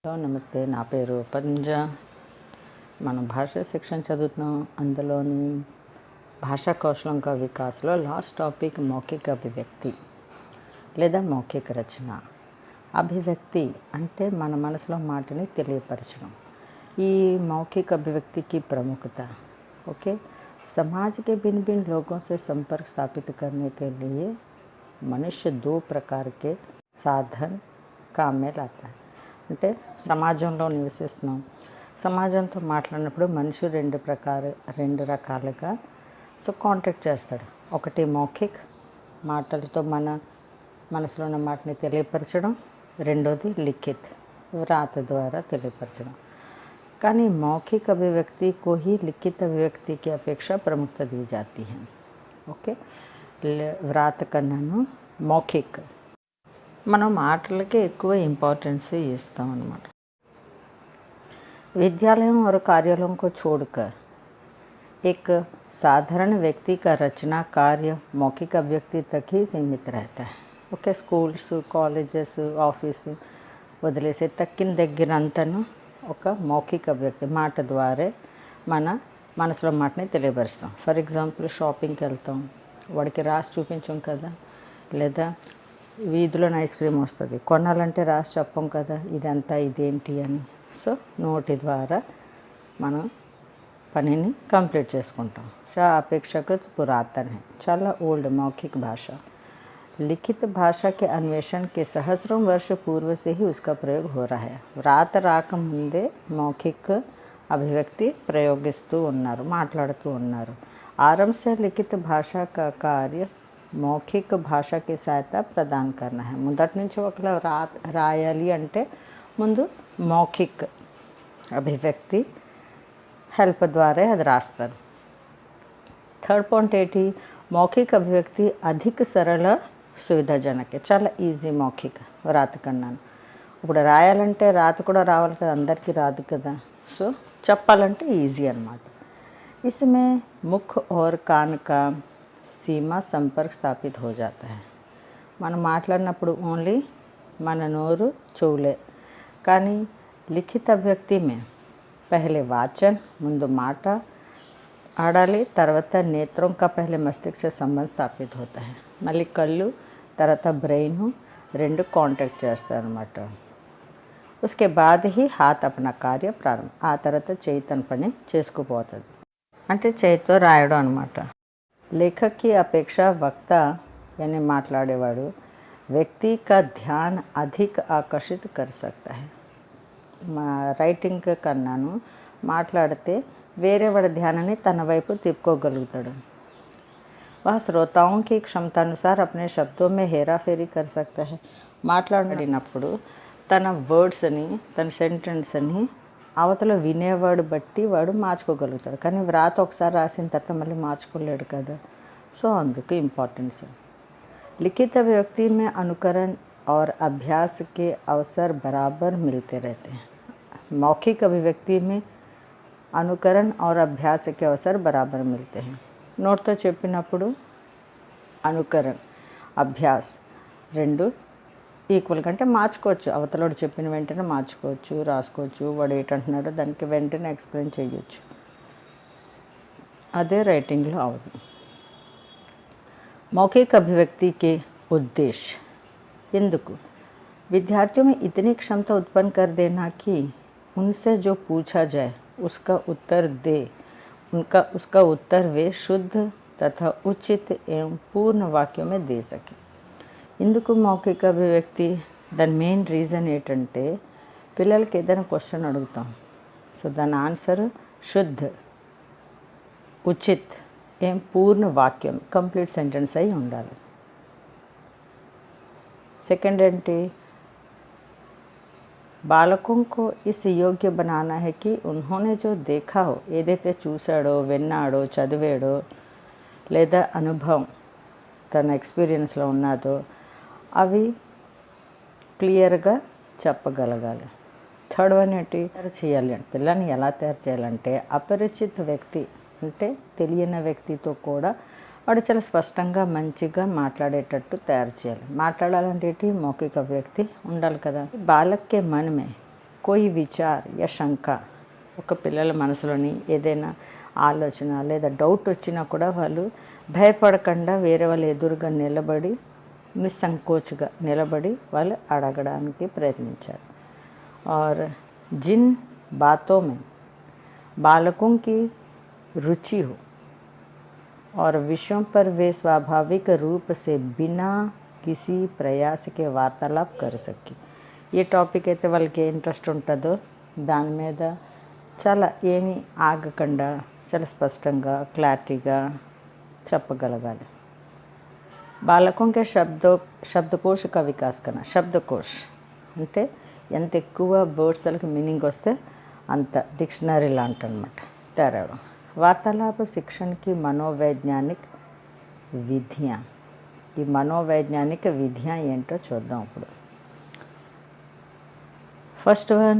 Hello నమస్తే, నా పేరు పంజ. మనం భాషా శిక్షణ చదువుతున్నాం. అందులోని భాషా కౌశలం కా వికాస్లో లాస్ట్ టాపిక్ మౌఖిక అభివ్యక్తి లేదా మౌఖిక రచన. అభివ్యక్తి అంటే మన మనసులో మాటని తెలియపరచడం. ఈ मौखिक अभिव्यक्ति की प्रमुखता ओके समाज के भिन्न भिन्न लोगों से संपर्क स्थापित करने के लिए मनुष्य दो प्रकार के साधन काम में लाता है. అంటే సమాజంలో నివసిస్తున్నాం. సమాజంతో మాట్లాడినప్పుడు మనిషి రెండు రకాలుగా కాంటాక్ట్ చేస్తాడు. ఒకటి మౌఖిక్, మాటలతో మన మనసులో ఉన్న మాటని తెలియపరచడం. రెండోది లిఖిత్, వ్రాత ద్వారా తెలియపరచడం. కానీ मौखिक अभिव्यक्ति को ही लिखित अभिव्यक्ति की अपेक्षा प्रमुखता दी जाती है. ఓకే, వ్రాత కన్నాను మౌఖిక్ మనం మాటలకే ఎక్కువ इंपॉर्टेंस ఇస్తాం అన్నమాట. विद्यालयों और कार्यालयों को छोड़कर एक साधारण व्यक्ति का रचना कार्य मौखिक अभिव्यक्ति तक ही सीमित रहता है. ఓకే, స్కూల్స్, కాలేజెస్, ఆఫీస్ వదిలేసే తక్కిన దగ్గరంతను ఒక మౌఖిక అభివ్యక్తి, మాట ద్వారా మన మనసులో మాటని తెలియపరుస్తాం. ఫర్ ఎగ్జాంపుల్, షాపింగ్కి వెళ్తాం, వాడికి రాసి చూపించాం కదా, లేదా వీధిలోని ఐస్ క్రీమ్ వస్తుంది, కొనాలంటే రాసి చెప్పం కదా ఇదంతా ఇదేంటి అని. సో నోటి ద్వారా మనం పనిని కంప్లీట్ చేసుకుంటాం. అపేక్షాకృత పురాతన है, చాలా ఓల్డ్ मौखिक भाषा. लिखित भाषा के अन्वेषण के सहस्रों वर्ष पूर्व से ही उसका प्रयोग हो रहा है. వ్రాత రాకముందే मौखिक अभिव्यक्ति ప్రయోగిస్తూ ఉన్నారు, మాట్లాడుతూ ఉన్నారు. आरंभ से लिखित भाषा का कार्य मौखिक भाषा की सहायता प्रदान करना है. మొదటి నుంచి ఒకలా రాయాలి అంటే ముందు मौखिक అభివ్యక్తి హెల్ప్ ద్వారా అది రాస్తారు. థర్డ్ పాయింట్ ఏంటి? मौखिक अभिव्यक्ति अधिक सरल సువిధాజనక, చాలా ఈజీ మౌఖిక వ్రాత కన్నాను. ఇప్పుడు రాయాలంటే రాత కూడా రావాలి కదా, అందరికీ రాదు కదా. సో చెప్పాలంటే ఈజీ అన్నమాట. इसमें मुख और कान का सीमा संपर्क स्थापित हो जाता है. మనం మాట్లాడినప్పుడు ఓన్లీ మన నోరు, చెవులే. కానీ లిఖిత అభివ్యక్తి మే పహలే వాచన్, ముందు మాట ఆడాలి, తర్వాత నేత్రం కా పహలే మస్తిష్క से संबंध स्थापित होता है. మళ్ళీ కళ్ళు, తర్వాత బ్రెయిన్ రెండు కాంటాక్ట్ చేస్తారన్నమాట. उसके बाद ही हाथ अपना कार्य प्रारंभ, ఆ తర్వాత చేయి తన పని చేసుకుపోతుంది. అంటే చేయితో రాయడం అనమాట. లేఖక్ की अपेक्षा वक्ता यानी మాట్లాడేవాడు व्यक्ति का ध्यान अधिक आकर्षित कर सकता है. రైటింగ్ కన్నాను మాట్లాడితే వేరే వాడి ధ్యానాన్ని తన వైపు తిప్పుకోగలుగుతాడు. वह श्रोताओं की क्षमतानुसार अपने शब्दों में हेरा फेरी कर सकता है. మాట్లాడినప్పుడు తన వర్డ్స్ని, తన సెంటెన్స్ని అవతల వినేవాడు బట్టి వాడు మార్చుకోగలుగుతాడు. కానీ వ్రాత ఒకసారి రాసిన తర్వాత మళ్ళీ మార్చుకోలేడు కదా. సో అందుకు ఇంపార్టెన్స్. लिखित अभिव्यक्ति में अनुकरण और अभ्यास के अवसर बराबर मिलते रहते हैं. मौखिक अभिव्यक्ति में అనుకరణ और अभ्यास के अवसर बराबर मिलते हैं. నోట్తో చెప్పినప్పుడు అనుకరణ, అభ్యాస్ రెండు ఈక్వల్గా, అంటే మార్చుకోవచ్చు. అవతలోడు చెప్పిన వెంటనే మార్చుకోవచ్చు, రాసుకోవచ్చు. వాడు ఏంటంటున్నాడో దానికి వెంటనే ఎక్స్ప్లెయిన్ చేయొచ్చు. అదే రైటింగ్లో అవదు. मौखिक अभिव्यक्ति के उद्देश्य ఎందుకు? विद्यार्थियों में इतनी क्षमता उत्पन्न कर देना कि उनसे जो पूछा जाए उसका उत्तर दे, उसका उत्तर वे शुद्ध तथा उचित एवं पूर्ण वाक्यों में दे सके. ఇందుకు మౌఖిక అభివ్యక్తి దాని మెయిన్ రీజన్ ఏంటంటే, పిల్లలకి ఏదైనా క్వశ్చన్ అడుగుతాం, సో దాని ఆన్సర్ శుద్ధ, ఉచిత్ ఏం పూర్ణ వాక్యం, కంప్లీట్ సెంటెన్స్ అయి ఉండాలి. సెకండ్ ఏంటి? బాలकों को इस योग्य बनाना है कि उन्होंने जो देखा हो, ఏదైతే చూశాడో, విన్నాడో, చదివాడో, లేదా అనుభవం తన ఎక్స్పీరియన్స్లో ఉన్నదో అవి క్లియర్గా చెప్పగలగాలి. థర్డ్ వన్ ఏంటి? చేయాలి అంటే పిల్లల్ని ఎలా తయారు చేయాలంటే, అపరిచిత వ్యక్తి అంటే తెలియని వ్యక్తితో కూడా వాడు చాలా స్పష్టంగా మంచిగా మాట్లాడేటట్టు తయారు చేయాలి. మాట్లాడాలంటే ఏంటి? మౌఖిక అభివ్యక్తి ఉండాలి కదా. బాలక్ కే मन में कोई विचार या शंका ఒక పిల్లల మనసులోని ఏదైనా ఆలోచన లేదా డౌట్ వచ్చినా కూడా వాళ్ళు భయపడకుండా వేరే వాళ్ళ ఎదురుగా నిలబడి నిస్సంకోచగా నిలబడి వాళ్ళు అడగడానికి ప్రయత్నించారు. और जिन बातों में बालकों की रुचि हो और विषयों पर वे स्वाभाविक रूप से बिना किसी प्रयास के वार्तालाप कर सके. ఏ టాపిక్ అయితే వాళ్ళకి ఏ ఇంట్రెస్ట్ ఉంటుందో దాని మీద చాలా ఏమీ ఆగకుండా చాలా స్పష్టంగా క్లారిటీగా చెప్పగలగాలి. బాలకోं के शब्दकोश का विकास करना. शब्दकोश అంటే ఎంత ఎక్కువ వర్డ్స్ వాళ్ళకి మీనింగ్ వస్తే అంత డిక్షనరీ లాంటి అనమాట తయారవడం. वार्तालाप शिक्षण की मनोवैज्ञानिक विधियाँ. ఈ మనోవైజ్ఞానిక విధియాँ ఏంటో చూద్దాం ఇప్పుడు. फर्स्ट वन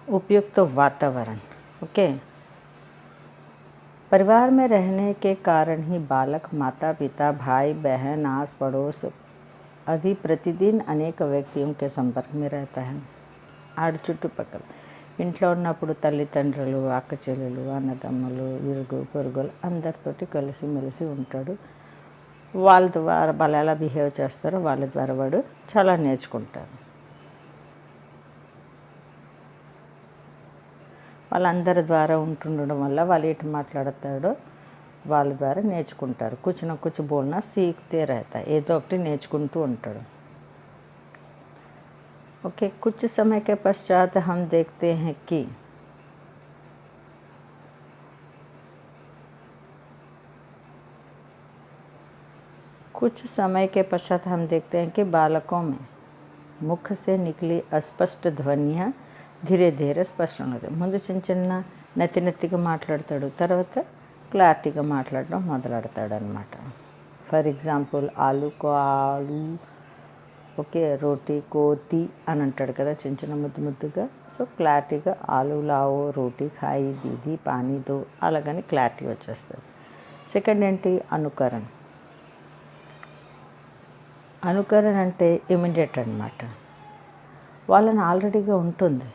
उपयुक्त वातावरण. ओके, परिवार में रहने के कारण ही बालक माता पिता भाई बहन आस पड़ोस आदि प्रतिदिन अनेक व्यक्तियों के संपर्क में रहता है. ఆడ చుట్టుపక్కల ఇంట్లో ఉన్నప్పుడు తల్లిదండ్రులు అక్క చెల్లెలు అన్నదమ్ములు ఇరుగు పొరుగులు అందరితోటి కలిసిమెలిసి ఉంటాడు. వాళ్ళ ద్వారా వాళ్ళు ఎలా బిహేవ్ చేస్తారో వాళ్ళ ద్వారా వాడు చాలా నేర్చుకుంటారు. వాళ్ళందరి ద్వారా ఉంటుండడం వల్ల వాళ్ళు ఎటు మాట్లాడతాడో వాళ్ళ ద్వారా నేర్చుకుంటారు. కుछ न कुछ बोलना सीखते रहता है. ఏదో ఒకటి నేర్చుకుంటూ ఉంటాడు. ओके, कुछ समय के पश्चात हम देखते हैं कि बालकों में मुख से निकली अस्पष्ट ध्वनियाँ ధీరే ధీరే స్పష్టం అవుతుంది. ముందు చిన్న చిన్న నెత్తిగా మాట్లాడతాడు, తర్వాత క్లారిటీగా మాట్లాడడం మొదలెడతాడు అనమాట. ఫర్ ఎగ్జాంపుల్ ఆలుకో ఆలు, ఓకే, రోటీ కోతి అని అంటాడు కదా చిన్న చిన్న ముద్దుగా. సో క్లారిటీగా ఆలు లావో రోటీ ఖాయి దీది పానీ దో అలాగని క్లారిటీ వచ్చేస్తుంది. సెకండ్ ఏంటి, అనుకరణ. అనుకరణ అంటే ఇమిడియట్ అనమాట. వాళ్ళని ఆల్రెడీగా ఉంటుంది.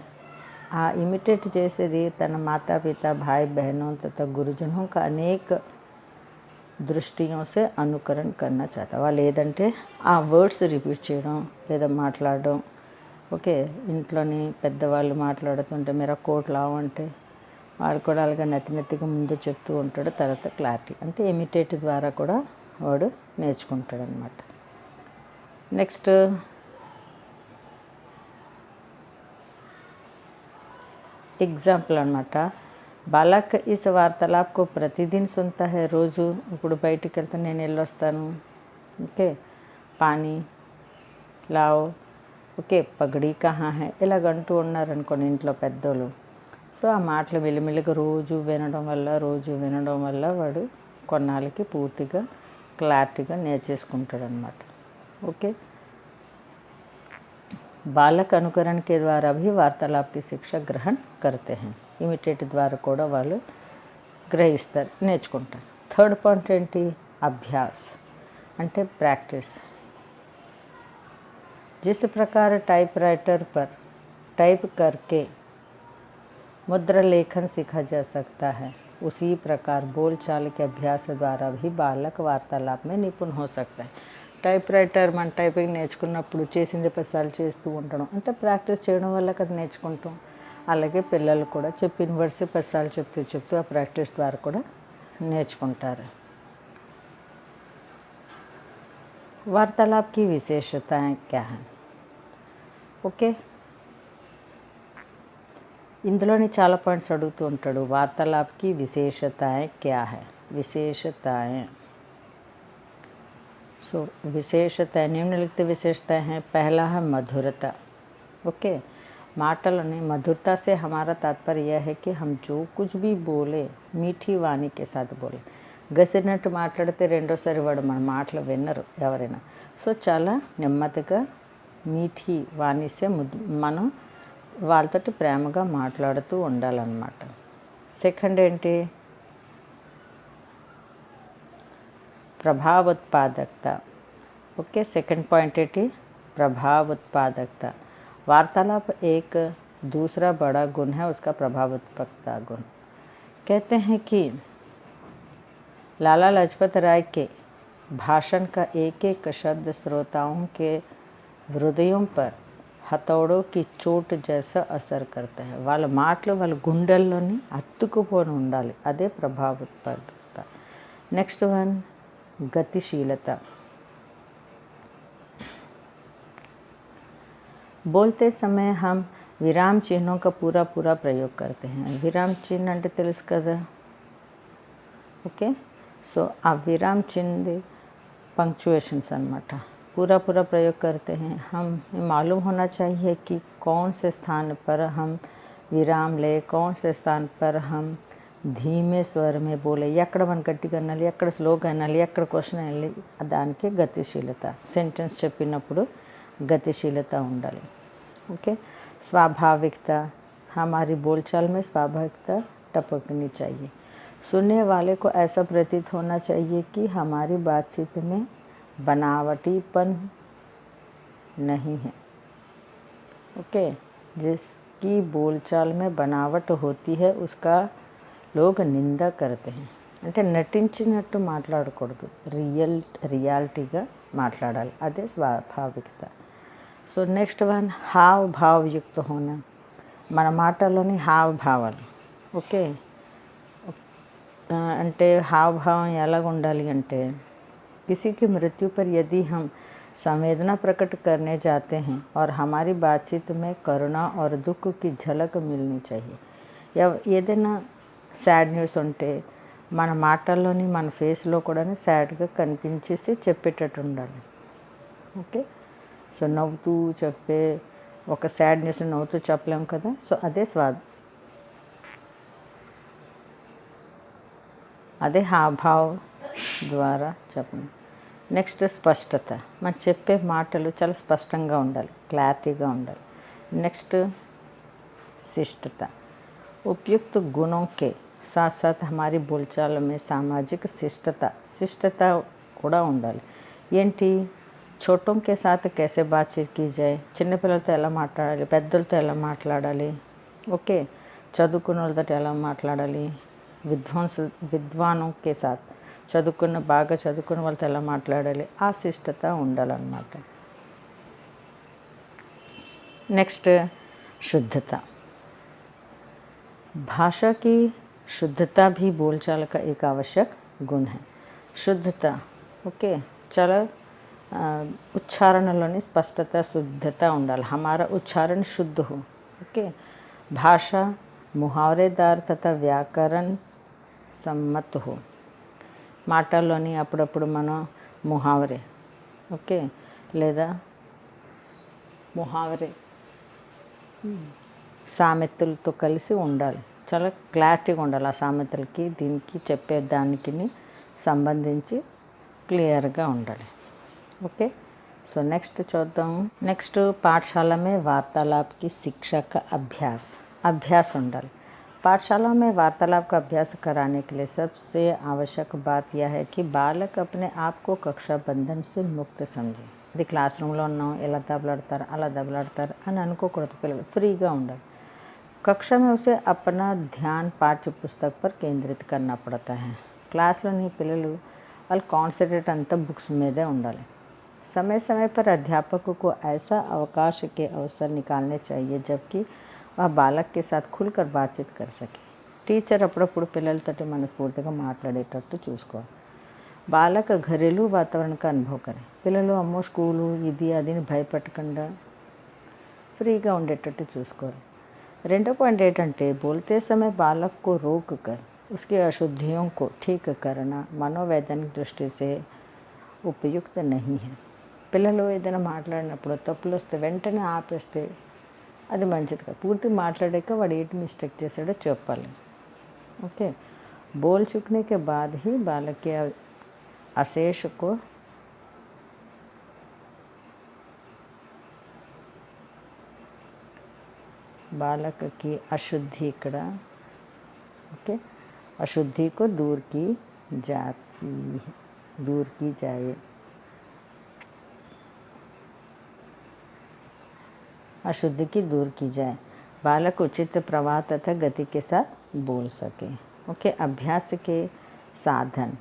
ఆ ఇమిటేట్ చేసేది తన మాతాపిత भाई बहनों तथा गुरुजनों का अनेक దృష్టిयों से అనుకరణ करना चाहता. వాళ్ళు ఏదంటే ఆ వర్డ్స్ రిపీట్ చేయడం లేదా మాట్లాడడం. ఓకే, ఇంట్లోని పెద్దవాళ్ళు మాట్లాడుతుంటే మేరా కోట్ లావు అంటే వాడు కూడా అలాగా నెత్తిగా ముందు చెప్తూ ఉంటాడు. తర్వాత క్లారిటీ అంటే ఇమిటేట్ ద్వారా కూడా వాడు నేర్చుకుంటాడు అనమాట. నెక్స్ట్ ఎగ్జాంపుల్ అనమాట. Balak is Vartalap co Pratidin సునతా high. రోజు ఇప్పుడు బయటికి వెళ్తే నేను వెళ్ళొస్తాను, ఓకే, పానీ లావ్, ఓకే, పగడీ కహా హై ఇలాగంటూ ఉన్నారనుకోండి ఇంట్లో పెద్దోళ్ళు. సో ఆ మాటలు మెల్లిమెల్లిగా రోజు వినడం వల్ల వాడు కొన్నాళ్ళకి పూర్తిగా క్లారిటీగా నేర్చేసుకుంటాడు అనమాట. ఓకే, बालक अनुकरण के द्वारा भी वार्तालाप की शिक्षा ग्रहण करते हैं. इमिटेट ద్వారా కూడా వాళ్ళు గ్రహిస్తారు, నేర్చుకుంటారు. థర్డ్ పాయింట్ ఏంటి, అభ్యాస్ అంటే प्रैक्टिस. जिस प्रकार टाइपराइटर पर टाइप करके मुद्रा लेखन सीखा जा सकता है, उसी प्रकार बोलचाल के अभ्यास द्वारा भी बालक वार्तालाप में निपुण हो सकता है. టైప్ రైటర్ మన టైపింగ్ నేర్చుకున్నప్పుడు చేసింది 10 సార్లు చేస్తూ ఉండడం అంటే ప్రాక్టీస్ చేయడం వల్ల కదా నేర్చుకుంటాం. అలాగే పిల్లలు కూడా చెప్పిన వర్డ్స్ 10 సార్లు చెప్తూ ఆ ప్రాక్టీస్ ద్వారా కూడా నేర్చుకుంటారు. वार्तालाप की विशेषताएं क्या हैं? ఓకే, ఇందులోని చాలా పాయింట్స్ అడుగుతూ ఉంటాడు. वार्तालाप की विशेषताएं क्या है? विशेषताएं. सो विशेषताएं निम्नलिखित विशेषताएं हैं. पहला है मधुरता. ओके, माटलों मधुरता से हमारा तात्पर्य यह है कि हम जो कुछ भी बोले मीठी वाणी के साथ बोले. గసినట్టు మాట్లాడితే రెండోసారి వాడు మన మాటలు విన్నరు ఎవరైనా. సో చాలా నెమ్మదిగా మీఠీ వాణిసే మనం వాళ్ళతోటి ప్రేమగా మాట్లాడుతూ ఉండాలన్నమాట. సెకండ్ ఏంటి, ప్రభావోత్పాదకత. ओके, सेकंड पॉइंट है प्रभाव उत्पादकता. वार्तालाप एक दूसरा बड़ा गुण है उसका प्रभावत्मकता गुण। कहते हैं कि लाला लाजपत राय के भाषण का एक एक शब्द श्रोताओं के हृदयों पर हथौड़ों की चोट जैसा असर करता है। వాళ్ళ మాటలు వాళ్ళ గుండెల్లోని అతుక్కుపోని ఉండాలి, అదే ప్రభావోత్పాదకత। నెక్స్ట్ వన్ गतिशीलता। बोलते समय हम विराम चिन्हों का पूरा प्रयोग करते हैं। विराम चिन्ह అంటే తెలుసు కదా, ఓకే। సో ఆ విరాम चिन्ह पंक्चुएशंस अनమాట, पूरा प्रयोग करते हैं। हम मालूम होना चाहिए कि कौन से स्थान पर हम विराम ले, कौन से स्थान पर हम धीमे स्वर में बोले, ఎక్కడ మనం గట్టిగా అనాలి, ఎక్కడ స్లోగా అనాలి, ఎక్కడ క్వశ్చన్ అనాలి, దానికి గతిశీలత। సెంటెన్స్ చెప్పినప్పుడు గతిశీలత ఉండాలి, ओके। स्वाभाविकता, हमारी बोलचाल में स्वाभाविकता टपकनी चाहिए। सुनने वाले को ऐसा प्रतीत होना चाहिए कि हमारी बातचीत में बनावटीपन नहीं है, ओके। जिसकी बोलचाल में बनावट होती है उसका लोग निंदा करते हैं। అంటే నటించినట్టు మాట్లాడకూడదు, రియాలిటీగా మాట్లాడాలి, అదే స్వాభావికత। సో నెక్స్ట్ వన్ హావభావయుక్త హోనా। మన మాటల్లోని హావభావాలు, ఓకే। అంటే హావభావం ఎలాగ ఉండాలి అంటే, किसी की मृत्यु पर यदि हम संवेदना प्रकट करने जाते हैं और हमारी बातचीत में करुणा और दुख की झलक मिलनी चाहिए। ఏదైనా సాడ్ న్యూస్ ఉంటే మన మాటల్లోని మన ఫేస్లో కూడా సాడ్గా కనిపించేసి చెప్పేటట్టు ఉండాలి, ఓకే। సో నవ్వుతూ చెప్పే ఒక సాడ్ న్యూస్ నవ్వుతూ చెప్పలేం కదా, సో అదే హావభావ్ ద్వారా చెప్పండి। నెక్స్ట్ స్పష్టత, మనం చెప్పే మాటలు చాలా స్పష్టంగా ఉండాలి, క్లారిటీగా ఉండాలి। నెక్స్ట్ शिष्टता, उपयुक्त गुणों के साथ साथ हमारी बोलचाल में सामाजिक शिष्टता కూడా ఉండాలి। ఏంటి, छोटों के साथ कैसे बातचीत की जाए, చిన్నపిల్లలతో ఎలా మాట్లాడాలి, పెద్దలతో ఎలా మాట్లాడాలి, ఓకే। చదువుకున్న వాళ్ళతో ఎలా మాట్లాడాలి, విద్వానోं के साथ బాగా చదువుకున్న వాళ్ళతో ఎలా మాట్లాడాలి, ఆ శిష్టత ఉండాలన్నమాట। నెక్స్ట్ शुद्धता। भाषा की शुद्धता भी बोलचाल का एक आवश्यक गुण है। शुद्धता, ओके। చాలా उच्चारणలోని स्पष्टता शुद्धता ఉండాలి, हमारा उच्चारण शुद्ध हो, ओके। भाषा मुहावरेदार तथा व्याकरण सम्मत हो। మాటల్లోని అప్పుడప్పుడు మనం ముహావరే, ఓకే, లేదా ముహావరే సామెతలతో కలిసి ఉండాలి, చాలా క్లారిటీగా ఉండాలి। ఆ సామెతలకి దీనికి చెప్పే దానికి సంబంధించి క్లియర్గా ఉండాలి, ఓకే। సో నెక్స్ట్ చూద్దాం। నెక్స్ట్ పాఠశాల में वार्तालाप की शिक्षा का अभ्यास ఉండాలి। पाठशाला में वार्तालाप का अभ्यास कराने के लिए सबसे आवश्यक बात यह है कि बालक अपने आप को कक्षा बंधन से मुक्त समझे। ఇది క్లాస్ రూమ్లో ఉన్నాం, ఎలా దెబ్బలాడతారు అలా దెబ్బలాడతారు అని అనుకోకూడదు, పిల్లలు ఫ్రీగా ఉండాలి। कक्षा में उसे अपना ध्यान पाठ्य पुस्तक पर केंद्रित करना पड़ता है। క్లాస్లోని పిల్లలు వాళ్ళ కాన్సన్ట్రేట్ అంతా బుక్స్ మీదే ఉండాలి। समय समय पर अध्यापक को ऐसा अवकाश के अवसर निकालने चाहिए जबकि वह बालक के साथ खुलकर बातचीत कर सके। టీచర్ అప్పుడప్పుడు పిల్లలతోటి మనస్ఫూర్తిగా మాట్లాడేటట్టు చూసుకోవాలి। బాలక घरेलू वातावरण का अनुभव करें। పిల్లలు అమ్మో స్కూలు ఇది అది భయపెట్టకుండా ఫ్రీగా ఉండేటట్టు చూసుకోవాలి। రెండో పాయింట్ ఏంటంటే, बोलते समय बालक को रोक कर उसकी अशुद्धियों को ठीक करना मनोवैज्ञानिक दृष्टि से उपयुक्त नहीं है। పిల్లలు ఏదైనా మాట్లాడినప్పుడు తప్పులు వస్తే వెంటనే ఆపేస్తే అది మంచిది కాదు। పూర్తి మాట్లాడాక వాడు ఏంటి మిస్టేక్ చేశాడో చెప్పాలి, ओके। बोल चुकने के बाद ही बालक के अशेष को बालक की अशुद्धि ఇక్కడ, ओके, अशुद्धि को दूर की जाए। अशुद्धि की दूर की जाए। बालक उचित प्रवाह तथा गति के साथ बोल सके। ఓకే, అభ్యాసకే సాధన్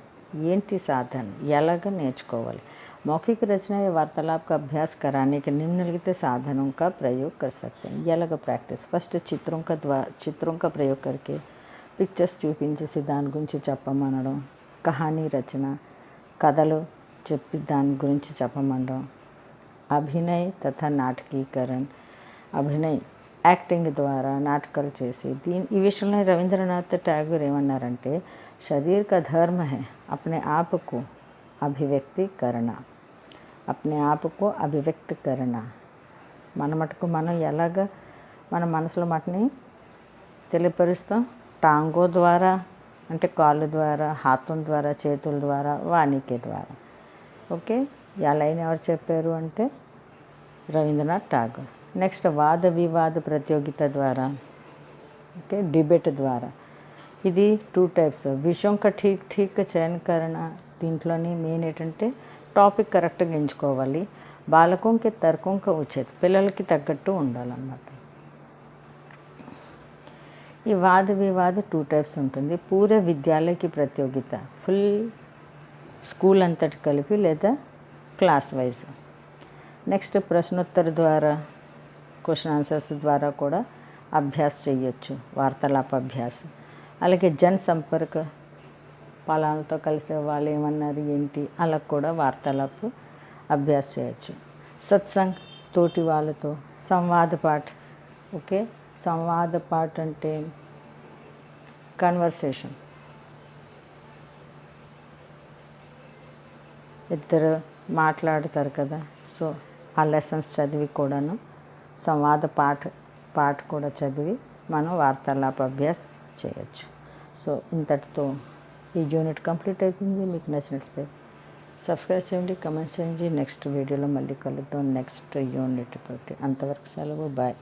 ఏంటి సాధన్ ఎలాగ నేర్చుకోవాలి। मौखिक रचना या वार्तालाप का अभ्यास कराने के निम्नलिखित साधनों का प्रयोग कर सकते हैं। ये अलग प्रैक्टिस फस्ट चित्रों का प्रयोग करके పిక్చర్స్ చూపించేసి దాని గురించి చెప్పమనడం, కహానీ రచన కథలు చెప్పి దాని గురించి చెప్పమనడం, అభినయ్ తథా నాటకీకరణ అభినయ్ యాక్టింగ్ ద్వారా నాటకాలు చేసి ఈ విషయంలో రవీంద్రనాథ్ ఠాగూర్ ఏమన్నారంటే शरीर का धर्म है अपने आप को अभिव्यक्ति करना, अपने आप को अभिव्यक्त करना। మన మటుకు మనం ఎలాగ మన మనసులో మటుని తెలియపరుస్తాం, టాంగో ద్వారా అంటే కాళ్ళు ద్వారా, హాతం ద్వారా, చేతుల ద్వారా, వాణికే ద్వారా। ఓకే, ఆ లైన్ ఎవరు చెప్పారు అంటే రవీంద్రనాథ్ ఠాగూర్। నెక్స్ట్ వాద వివాద ప్రతియోగిత ద్వారా, ఓకే డిబేట్ ద్వారా। ఇది 2 టైప్స్। విషయం కా ఠీక్ చయన్ కరణ, దీంట్లోని మెయిన్ ఏంటంటే టాపిక్ కరెక్ట్గా ఎంచుకోవాలి। బాలకోంకి తర్కంక ఉచిత్, పిల్లలకి తగ్గట్టు ఉండాలన్నమాట। ఈ వాద వివాద 2 టైప్స్ ఉంటుంది। పూరే విద్యాలయకి ప్రతియోగిత, ఫుల్ స్కూల్ అంతటి కలిపి లేదా క్లాస్ వైజ్। నెక్స్ట్ ప్రశ్నోత్తర ద్వారా, క్వశ్చన్ ఆన్సర్స్ ద్వారా కూడా అభ్యాస్ చేయొచ్చు, వార్తాలాప అభ్యాసం। అలాగే జన్ సంపర్క, పలానాతో కలిసే వాళ్ళు ఏమన్నారు ఏంటి అలా కూడా వార్తాలాపు అభ్యాస్ చేయొచ్చు। సత్సంగ్, తోటి వాళ్ళతో, సంవాద పాఠ్, ఓకే సంవాద పాఠ్ అంటే కన్వర్సేషన్, ఇద్దరు మాట్లాడతారు కదా, సో ఆ లెసన్స్ చదివి కూడాను సంవాద పాఠ కూడా చదివి మనం వార్తాలాప అభ్యాస్ చేయొచ్చు। సో ఇంతటితో ఈ యూనిట్ కంప్లీట్ అయిపోయింది। మీకు నచ్చినట్లయితే సబ్స్క్రైబ్ చేయండి, కమెంట్స్ చేయండి। నెక్స్ట్ వీడియోలో మళ్ళీ కలుద్దాం నెక్స్ట్ యూనిట్ తోటి। అంతవరకు సెలవు, బాయ్।